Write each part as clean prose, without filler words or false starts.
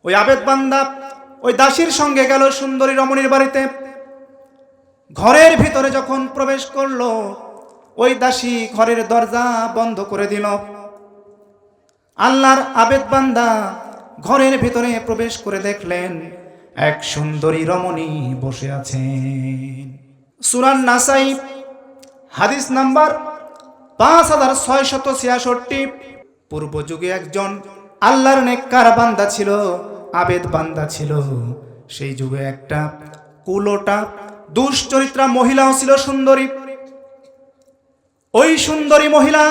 ওই আবেদ বান্দা ওই দাসীর সঙ্গে গেল সুন্দরী রমণীর বাড়িতে। ঘরের ভিতরে যখন প্রবেশ করলো, ওই দাসী ঘরের দরজা বন্ধ করে দিল। আল্লাহর আবেদ বান্দা ঘরের ভিতরে প্রবেশ করে দেখলেন এক সুন্দরী রমণী বসে আছেন। সূরা নাসাই হাদিস নাম্বার 5666। পূর্ব যুগে একজন আল্লাহর নেককার বান্দা ছিল, আবেদ বান্দা ছিল। সেই যুগে একটা কুলোটা দুশ্চরিত্রা মহিলাও ছিল, সুন্দরী। ওই সুন্দরী মহিলা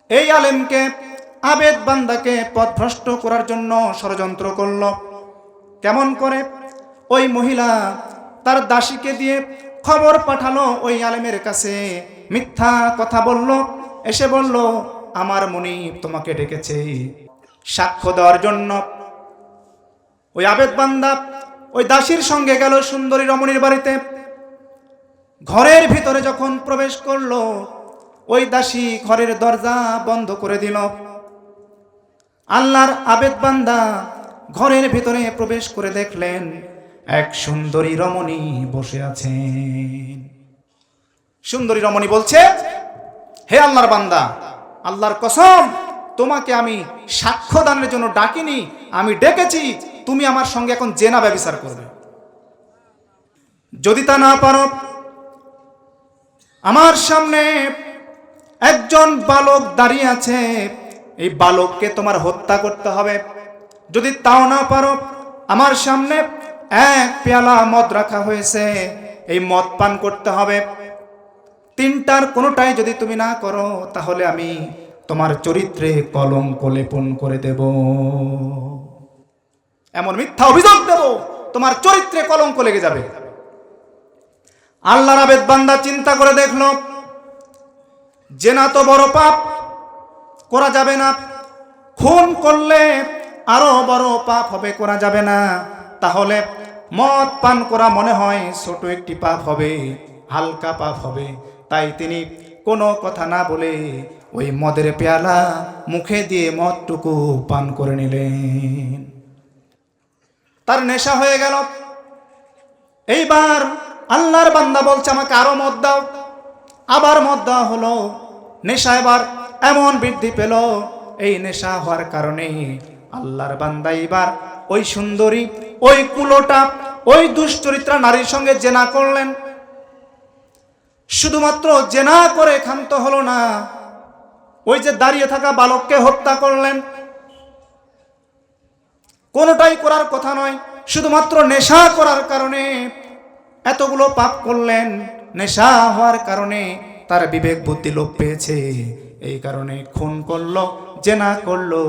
এই আলেমকে, আবেদ বান্দাকে পথভ্রষ্ট করার জন্য ষড়যন্ত্র করল। কেমন করে? ওই মহিলা তার দাসীকে দিয়ে খবর পাঠালো ওই আলেমের কাছে, মিথ্যা কথা বলল। এসে বলল, আমার মনিব তোমাকে ডেকেছে সাক্ষ্য দেওয়ার জন্য। ওই আবেদ বান্দা ওই দাসীর সঙ্গে গেল সুন্দরী রমণীর বাড়িতে। ঘরের ভিতরে যখন প্রবেশ করলো, ওই দাসী ঘরের দরজা বন্ধ করে দিল। আল্লাহর আবেদ বান্দা ঘরের ভিতরে প্রবেশ করে দেখলেন এক সুন্দরী রমণী বসে আছেন। সুন্দরী রমণী বলছে, হে আল্লাহর বান্দা, আল্লাহর কসম, তোমাকে আমি সাক্ষ্য দানের জন্য ডাকিনি, আমি ডেকেছি। তুমি আমার সঙ্গে এখন জেনা ব্যভিচার করবে। যদি তা না পারো, আমার সামনে একজন বালক দাঁড়িয়ে আছে, এই বালককে তোমার হত্যা করতে হবে। যদি তাও না পারো, আমার সামনে এক পেয়ালা মদ রাখা হয়েছে, এই মদ পান করতে হবে। তিনটার কোনোটাই যদি তুমি না করো, তাহলে আমি তোমার চরিত্রে কলঙ্ক লেপন করে দেব। এমন মিথ্যা অভিযোগ দেব, তোমার চরিত্রে কলঙ্ক লেগে যাবে। আল্লাহর আবেদ বান্দা চিন্তা করে দেখলো, জেনা তো বড় পাপ, করা যাবে না। খুন করলে আরো বড় পাপ হবে, করা যাবে না। তাহলে মদ পান করা মনে হয় ছোট একটি পাপ হবে, হালকা পাপ হবে। তাই তিনি কোনো কথা না বলে ওই মদের পেয়ালা মুখে দিয়ে মদটুকু পান করে নিলেন। তার নেশা হয়ে গেল। এইবার আল্লাহর বান্দা বলছে, আমাকে আরো মদ দাও। আবার মদ দেওয়া হলো। নেশা এবার এমন বৃদ্ধি পেল, এই নেশা হওয়ার কারণে আল্লাহর বান্দা এবার ওই সুন্দরী, ওই কুলোটা, ওই দুশ্চরিত্রা নারীর সঙ্গে জেনা করলেন। শুধুমাত্র জেনা করে ক্ষান্ত হলো না, ওই যে দাঁড়িয়ে থাকা বালককে হত্যা করলেন। কোনোটাই করার কথা নয়, শুধুমাত্র নেশা করার কারণে এতগুলো পাপ করলেন। নেশা হওয়ার কারণে তার বিবেক বুদ্ধি লোপ পেয়েছে, এই কারণে খুন করলো, জেনা করলো,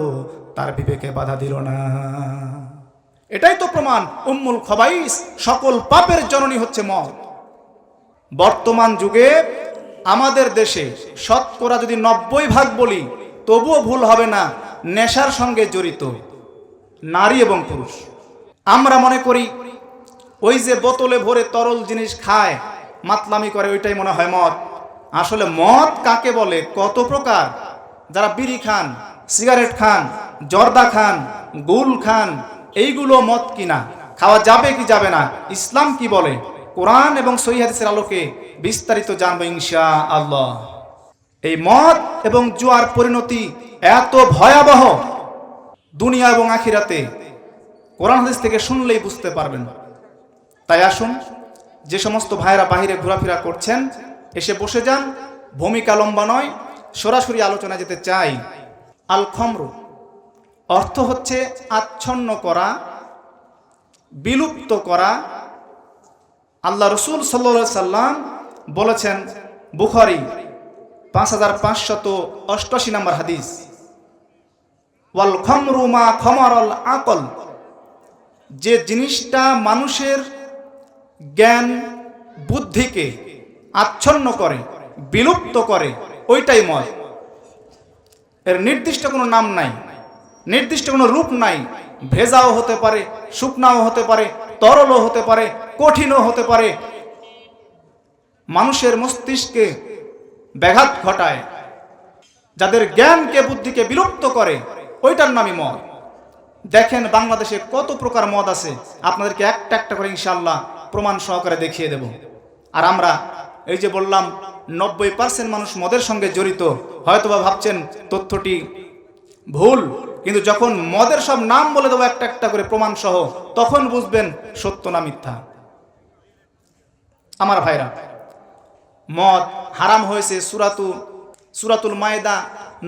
তার বিবেকে বাধা দিল না। এটাই তো প্রমাণ, উম্মুল খবাইস, সকল পাপের জননী হচ্ছে মদ। বর্তমান যুগে আমাদের দেশে শতকরা যদি 90% বলি, তবুও ভুল হবে না, নেশার সঙ্গে জড়িত নারী এবং পুরুষ। আমরা মনে করি ওই যে বোতলে ভরে তরল জিনিস খায়, মাতলামি করে, ওইটাই মনে হয় মদ। আসলে মদ কাকে বলে, কত প্রকার। যারা বিড়ি খান, সিগারেট খান, জর্দা খান, গুল খান, এইগুলো মদ কিনা, খাওয়া যাবে কি যাবে না, ইসলাম কি বলে, কোরআন এবং সহিহ হাদিসের আলোকে বিস্তারিত জানবো ইনশাআল্লাহ। এই মদ এবং জুয়ার পরিণতি এত ভয়াবহ, দুনিয়া এবং আখিরাতে কোরআন হাদিস থেকে শুনলেই বুঝতে পারবেন। তাই আসুন, যে সমস্ত ভাইয়েরা বাহিরে ঘোরাফেরা করছেন, এসে বসে যান। ভূমিকা লম্বা নয়, সরাসরি আলোচনা যেতে চাই। আল খমরু অর্থ হচ্ছে আচ্ছন্ন করা, বিলুপ্ত করা। আল্লাহ রসুল সাল্লাল্লাহু আলাইহি সাল্লাম বলেছেন, বুখারী 5588 নম্বর হাদিস, ওয়াল খমরু মা খমারাল আকল, যে জিনিসটা মানুষের জ্ঞান বুদ্ধিকে আচ্ছন্ন করে, বিলুপ্ত করে, ওইটাই মদ। এর নির্দিষ্ট কোনো নাম নাই, নির্দিষ্ট কোনো রূপ নাই। ভেজাও হতে পারে, শুকনাও হতে পারে, তরলও হতে পারে, কঠিনও হতে পারে। মানুষের মস্তিষ্কে ব্যাঘাত ঘটায়, যাদের জ্ঞানকে বুদ্ধিকে বিলুপ্ত করে, ওইটার নামই মদ। দেখেন বাংলাদেশে কত প্রকার মদ আছে, আপনাদেরকে একটা একটা করে ইনশাআল্লাহ প্রমাণ সহকারে দেখিয়ে দেব। আর আমরা এই যে বললাম 90% মানুষ মদের সঙ্গে জড়িত, হয়তোবা ভাবছেন তথ্যটি ভুল, কিন্তু যখন মদের সব নাম বলে দেবো একটা একটা করে প্রমাণ সহ, তখন বুঝবেন সত্য না মিথ্যা। আমার ভাইরা, মদ হারাম হয়েছে সূরাতুল মায়েদা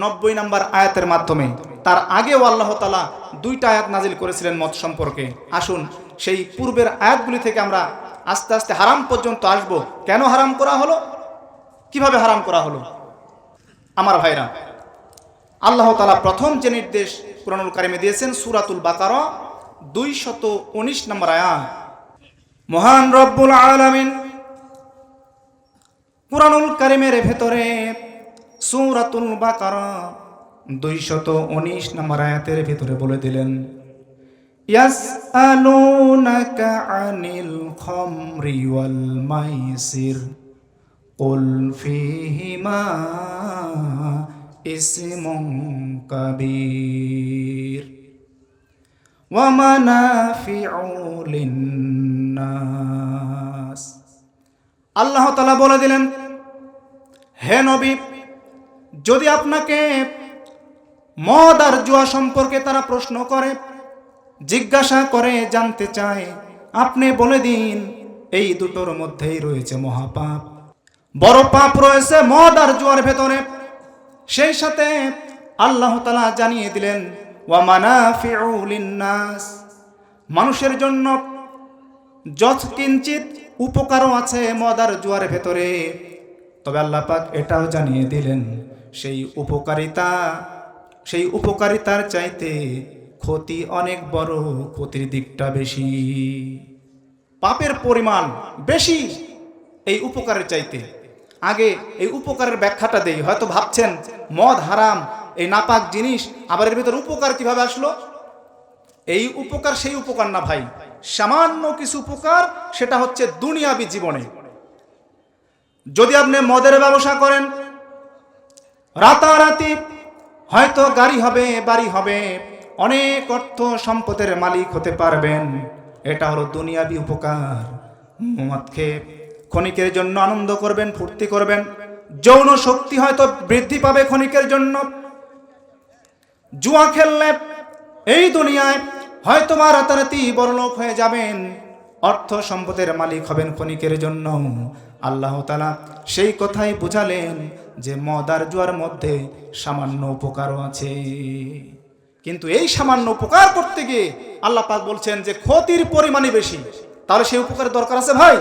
90 নম্বর আয়াতের মাধ্যমে। তার আগেও আল্লাহ তাআলা 2টা আয়াত নাজিল করেছিলেন মদ সম্পর্কে। আসুন সেই পূর্বের আয়াতগুলি থেকে আমরা আস্তে আস্তে হারাম পর্যন্ত আসব। কেন হারাম করা হলো, কিভাবে হারাম করা হলো? আমার ভাইরা, আল্লাহ তাআলা প্রথম যে নির্দেশ কুরআনুল কারিমে দিয়েছেন সূরাতুল বাকারা 219 নম্বর আয়াত। মহান রব্বুল আলামিন কুরআনুল কারিমের ভেতরে সূরাতুল বাকারা 219 নম্বর আয়াতের ভেতরে বলে দিলেন, ইয়াসআলুনাকা আনিল খামরি ওয়াল মাইসির কুল ফীহিমা ইসমুন কাবীর ওয়া মানাফিউ লিন্নাস। আল্লাহ তাআলা বলে দিলেন, হে নবী, যদি আপনাকে মদ আর জুয়া সম্পর্কে তারা প্রশ্ন করে, জিজ্ঞাসা করে, জানতে চায়, আপনি বলে দিন এই দুটোর মধ্যেই রয়েছে মহাপাপ, বড় পাপ রয়েছে মদ আর জুয়ার ভেতরে। সেই সাথে আল্লাহ তাআলা জানিয়ে দিলেন, ওয়া মানাফিউ লিন্নাস, মানুষের জন্য যৎকিঞ্চিত উপকারও আছে মদ আর জুয়ার ভেতরে। তবে আল্লাহ পাক এটাও জানিয়ে দিলেন, সেই উপকারিতার চাইতে ক্ষতি অনেক বড়, ক্ষতির দিকটা বেশি, পাপের পরিমাণ বেশি এই উপকারের চাইতে। আগে এই উপকারের ব্যাখ্যাটা দেই। হয়তো ভাবছেন মদ হারাম, এই নাপাক জিনিস, আবার এর ভিতর উপকার কিভাবে আসলো? এই উপকার সেই উপকার না ভাই, সামান্য কিছু উপকার, সেটা হচ্ছে দুনিয়াবি জীবনে। যদি আপনি মদের ব্যবসা করেন, রাতারাতি হয়তো গাড়ি হবে, বাড়ি হবে, অনেক অর্থ সম্পদের মালিক হতে পারবেন, এটা হলো দুনিয়াবি উপকার। মদ খেয়ে ক্ষণিকের জন্য আনন্দ করবেন, ফুর্তি করবেন, যৌন শক্তি হয়তো বৃদ্ধি পাবে ক্ষণিকের জন্য। জুয়া খেললে এই দুনিয়ায় হয়তো বা রাতারাতি বড়লোক হয়ে যাবেন, অর্থ সম্পদের মালিক হবেন ক্ষণিকের জন্য। আল্লাহ তাআলা সেই কথাই বুঝালেন যে মদ আর জুয়ার মধ্যে সামান্য উপকারও আছে, কিন্তু এই সামান্য উপকার করতে গিয়ে আল্লাহ পাক বলছেন যে ক্ষতির পরিমাণই বেশি। তাহলে সেই উপকারের দরকার আছে ভাই?